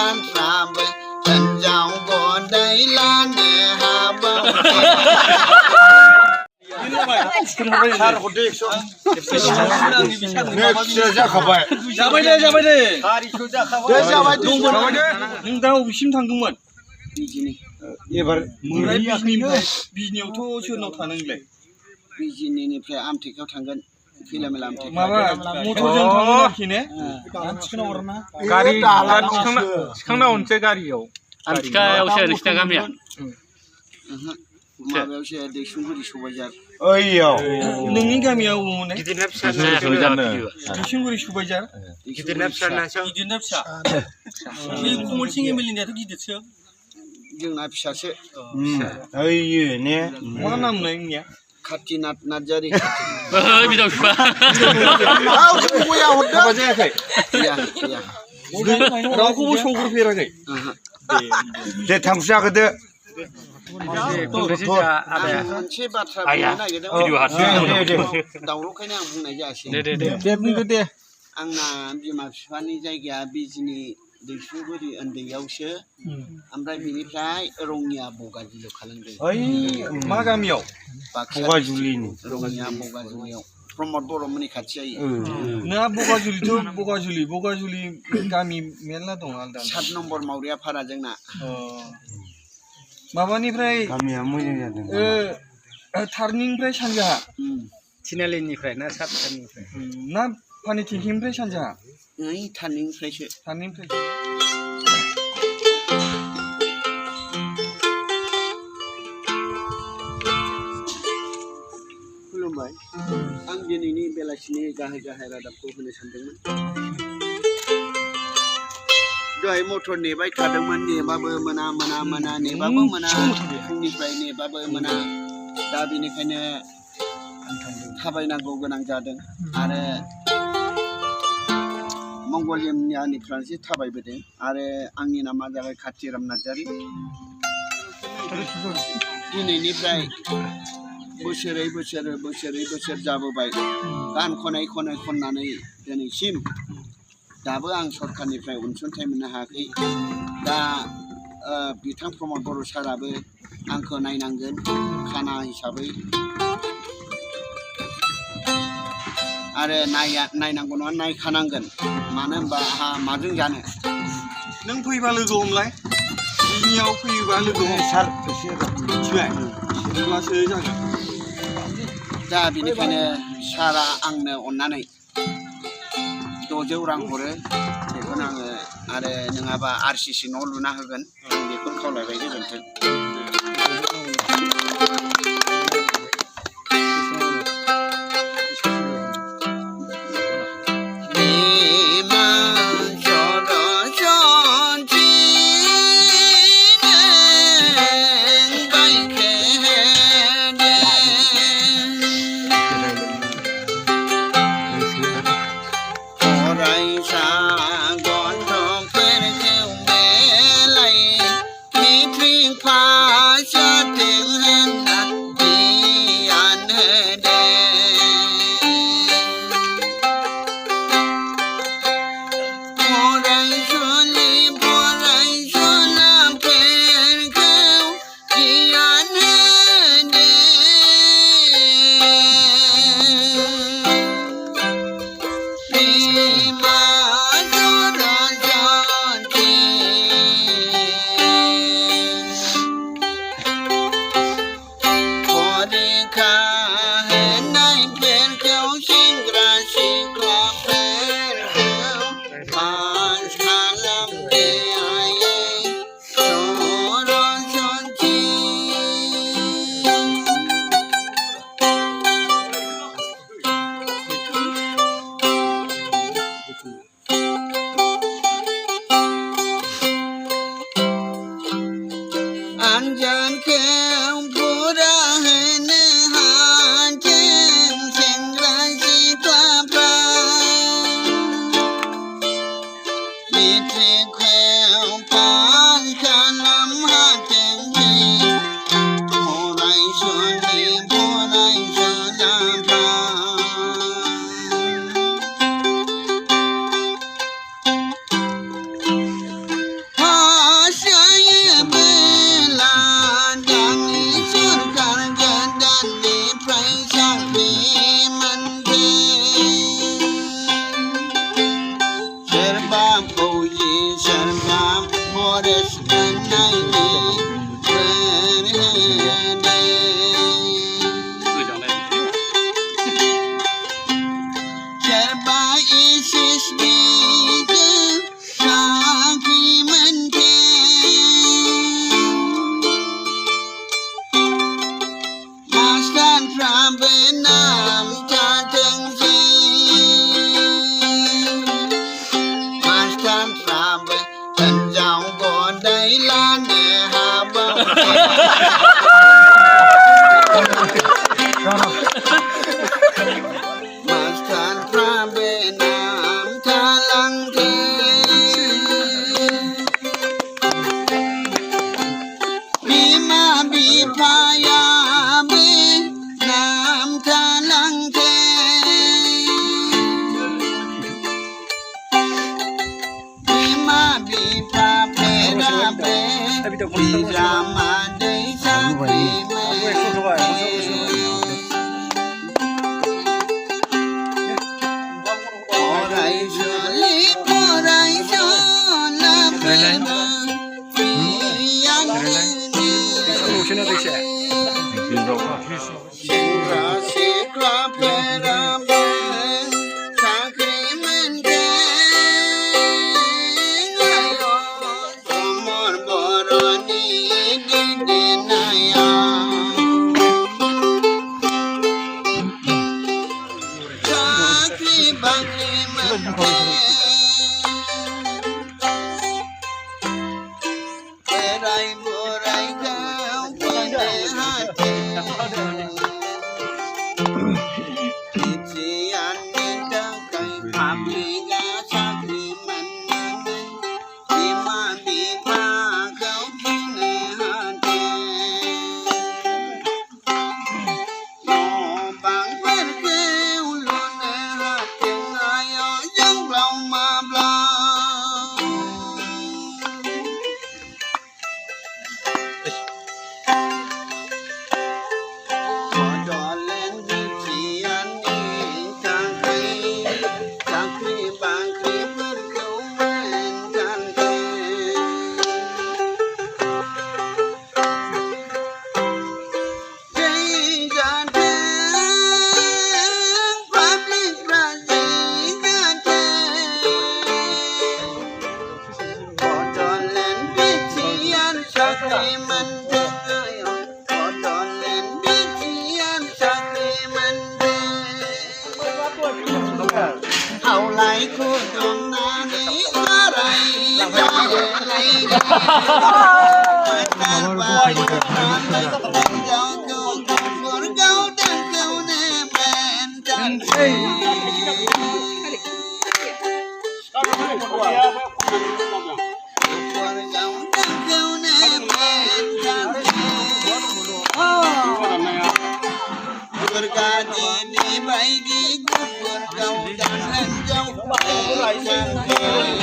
lan tràm chân dạo còn đây lan để hà bao Sar hode 100 Ne जाखाबाय जाबाय दे हारिखौ जाखाबाय जाबाय दंमोन नों दा अबेसिम थांदोंमोन बिजिनि एबार बिजनियावथ' सोरनाव थानो नोंलाय बिजिनिनिफ्राय आमथेखायाव थांगोन खैला मेला आमथेखा माबा मटरजों थांगोन आरोखि ने थिखोना हरना गारि थिखांना हरनोसै गारियाव आमथिखायावसो नोंसिना गामिया माबायावसो दैसुंगुरि सबायजार ओइयाव नोंनि गामियाव अबावमोन गिदिरना फिसा जानो दैसुंगुरि सबायजार गिदिरना फिसा गिदिरना फिसा बे कमलसिं एमएलएनियाथ' गिदिरसो जोंना फिसासो ओइयो ने मा नाम नोंनिया कातिनाथ नार्जारी बिदाव बिफा गया हरदों जायाखै गैया रावखौबो संग्रोफेराखै दे थांसु जागोदो मोनसे बाथ्रा बुंनो नागिरदों दावरावखायनो आं बुंनाय जायासै दे बुंदो दे आंना बिमा बिफानि जायगाया बिजिनि दैसुंगुरि उन्दैयावसो ओमफ्राय बिनिफ्राय रङिया बगाजुलियाव खालामदों ओइ मा गामियाव बगाजुलिनि रङिया बगाजुलियाव प्रमद बर'मोननि खाथि जायो नोंहा बगाजुलि गामि मेरला दं आलदा 7 नम्बर मावरिया फारा जोंना माबानिफ्राय गामिया मोजां जादों थारनिफ्राय सानजाहा थिनालिनिफ्राय ना सातनिफ्राय ना पानि टेंकिनिफ्राय सानजाहा नै थारनिफ्रायसो खुलुमबाय आं दिनैनि बेलासिनि गाहाय रादाबखौ होनो सानदोंमोन दहाय मटर नेबाय थादोंमोन नेबाबो मोना नेबाबो मोना फुंनिफ्राय नेबाबो मोना दा बेनिखायनो थाबायनांगौ गोनां जादों आरो मंगलियानिफ्रायसो थाबायबोदों आरो आंनि नामा जाबाय कातिराम नार्जारी दिनैनिफ्राय बोसोरै बोसोर जाबोबाय गान खनै खननानै दिनैसिम दाबो आं सरखारनिफ्राय अनसुंथाइ मोननो हायाखै दा बिथां प्रमद बर' साराबो आंखौ नायनांगोन खाना हिसाबै आरो नायनांगौ नङा नायखानांगोन मानो होनबा आंहा माजों जानो नों फैबा लोगो हमलाय बिनियाव फैयोबा लोगो हम सार मिथिबाय अब्लासो जागोन दा बेनिखायनो सारा आंनो अननानै 600 रां हरो बेखौनो आङो आरो नङाबा आरसिसि न' लुना होगोन आं बेखौनो खावलायबाय गोजोन्थों puji serta Boris menaiki berhenti serba isis bida sakri mente maskan prabenam jateng si maskan prabe dan jauh godai lane haba maskan prabenam talang te bima bipaya be nam talang te bima bipa pera be bijama dei sakri me orai shola pera Sindra sikla perabe sakri mente ayo somor boroni didinaya sakri bakri mente berai borai kau pene hati Ijian nindang kai pabriga sakri menangai Bima bipa kau kini hati Lobang berkeulune hati ayo yang belau mablang Bodolen bijian ni sakri bakri berkeumen kante Jai kante public raji kante Bodolen bijian sakri mendeng ayo Bodolen bijian sakri mendeng Hau lai ku dong nani marai jai Matan bayu ramai dan jauh kau kufur kau dan kau nemen cantik Kufur kau dan kau nemen cantik Berkati di baigi kufur kau dan jauh cantik